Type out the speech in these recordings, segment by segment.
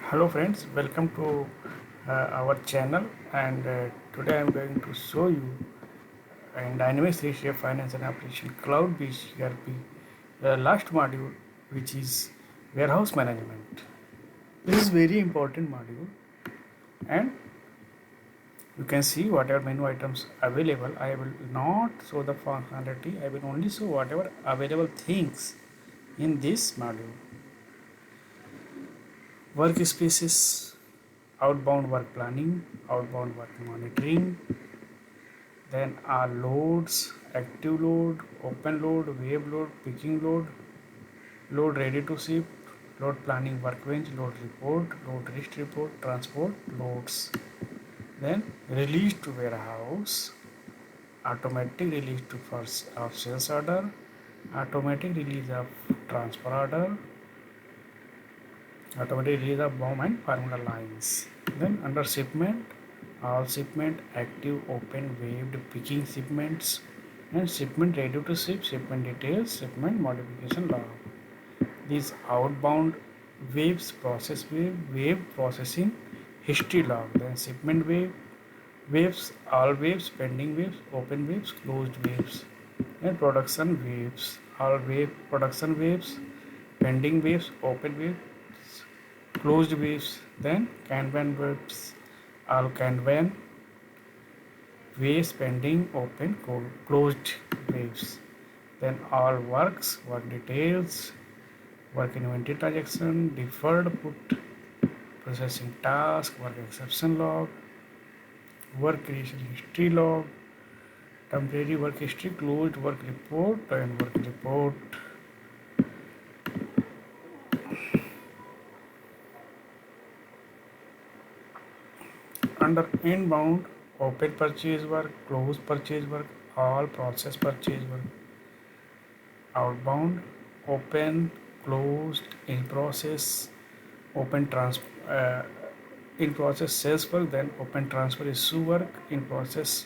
Hello friends, welcome to our channel, and today I am going to show you in Dynamics 3 Finance and Application Cloud based ERP, the last module, which is warehouse management. This is very important module, and you can see whatever menu items available. I will not show the functionality, I will only show whatever available things in this module. Workspaces, outbound work planning, outbound work monitoring, then are loads, active load, open load, wave load, picking load, load ready to ship, load planning workbench, load report, load list report, transport loads. Then release to warehouse, automatic release to first of sales order, automatic release of transfer order, automatic release of BOM and formula lines. Then under shipment, all shipment, active, open, waived, picking shipments, and shipment ready to ship, shipment details, shipment modification log. These outbound waves, process wave processing, history log, then shipment waves, all waves, pending waves, open waves, closed waves, and production waves, all wave production waves, pending waves, open waves, closed waves, then Kanban waves, all Kanban waves, pending, open, closed waves. Then all works, work details, work inventory transaction, deferred put, processing task, work exception log, work creation history log, temporary work history, closed work report, and work report. Under inbound, open purchase work, closed purchase work, all process purchase work. Outbound, open, closed, in process, open in process sales work, then open transfer issue work, in process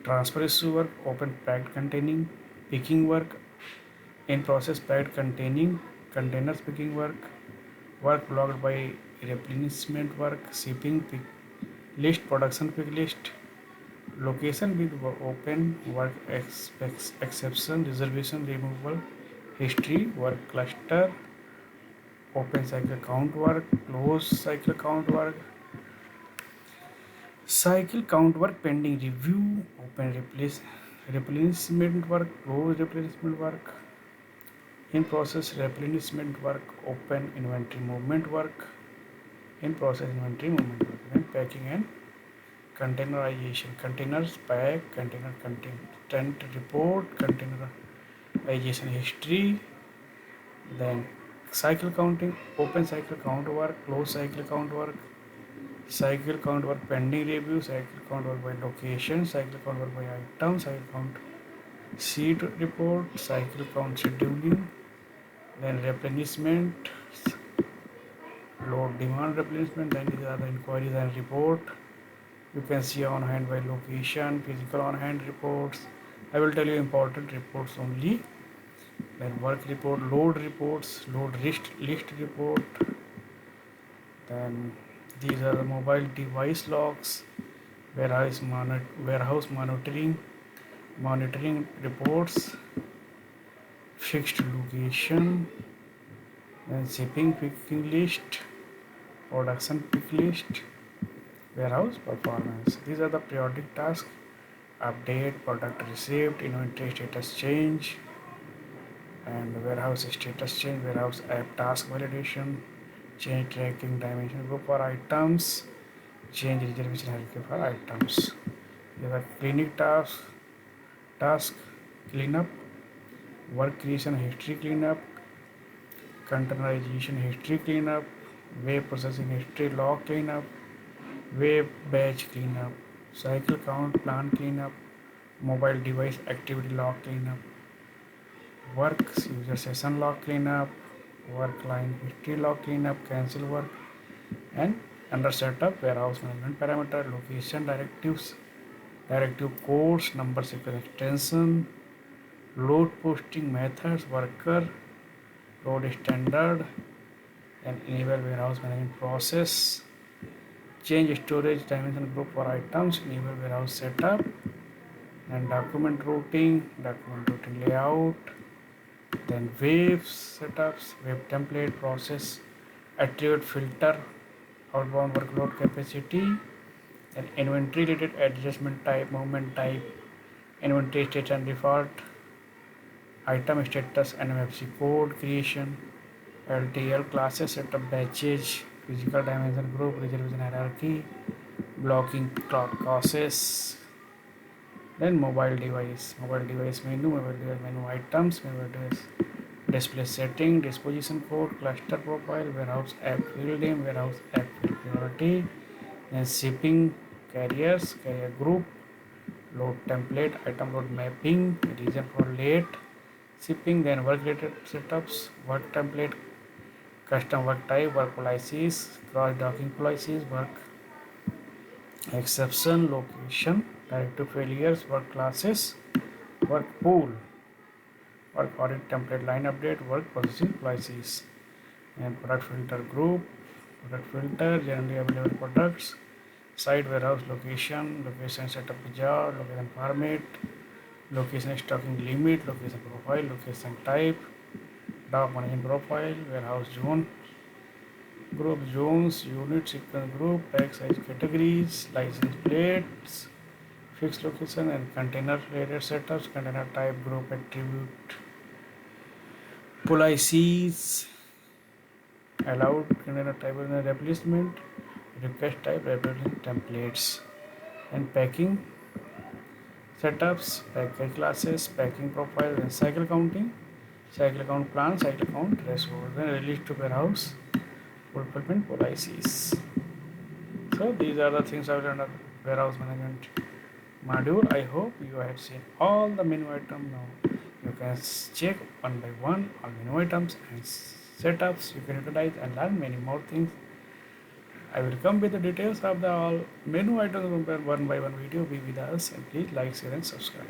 transfer issue work, open packed containing picking work, in process packed containing containers picking work, work blocked by replenishment work, shipping pick list, production pick list, location with open work exception, reservation removal, history, work cluster, open cycle count work, close cycle count work, cycle count work pending review, open replenishment work, close replenishment work, in process replenishment work, open inventory movement work, in process inventory movement work, then packing and containerization, containers pack, container content report, containerization history, then cycle counting, open cycle count work, close cycle count work, cycle count work pending review, cycle count work by location, cycle count work by item, cycle count sheet report, cycle count scheduling, then replenishment, load demand replenishment, then these are the inquiries and report. You can see on hand by location, physical on hand reports. I will tell you important reports only. Then work report, load reports, load list report. Then these are the mobile device logs, warehouse monitoring reports, fixed location, then shipping picking list, production pick list, warehouse performance. These are the periodic tasks: update, product received, inventory status change, and warehouse status change, warehouse app task validation, change tracking dimension group for items, change reservation hierarchy for items. These are clinic task cleanup, work creation history cleanup, containerization history cleanup, web processing history log cleanup, web batch cleanup, cycle count plan cleanup, mobile device activity log cleanup, work user session log cleanup, work line history log cleanup, cancel work, and under setup warehouse management parameter, location directives, directive codes, number sequence extension, load posting methods, worker, load standard, Then enable warehouse management process, change storage dimension group for items, enable warehouse setup, and document routing layout, then waves setups, web template process, attribute filter, outbound workload capacity, then inventory related adjustment type, movement type, inventory state and default, item status, NMFC code creation, LTL classes, setup batches, physical dimension group, reservation hierarchy, blocking clock process, then mobile device menu items, mobile device display setting, disposition code, cluster profile, warehouse app field name, warehouse app field priority, then shipping carriers, carrier group, load template, item load mapping, reason for late shipping, then work related setups, work template, custom work type, work policies, cross docking policies, work exception, location, directive failures, work classes, work pool, work audit template line update, work processing policies, and product filter group, product filter, generally available products, site warehouse location, location setup jar, location format, location stocking limit, location profile, location type, dock management profile, warehouse zone, group zones, unit sequence group, pack size categories, license plates, fixed location and container related setups, container type, group attribute, policies, allowed container type and replacement, request type, replacement templates, and packing setups, package classes, packing profile, and cycle count plan, cycle count threshold, then release to warehouse, fulfillment policies. So these are the things I've learned under warehouse management module. I hope you have seen all the menu items now. You can check one by one all menu items and setups. You can utilize and learn many more things. I will come with the details of the all menu items one by one video. Be with us and please like, share and subscribe.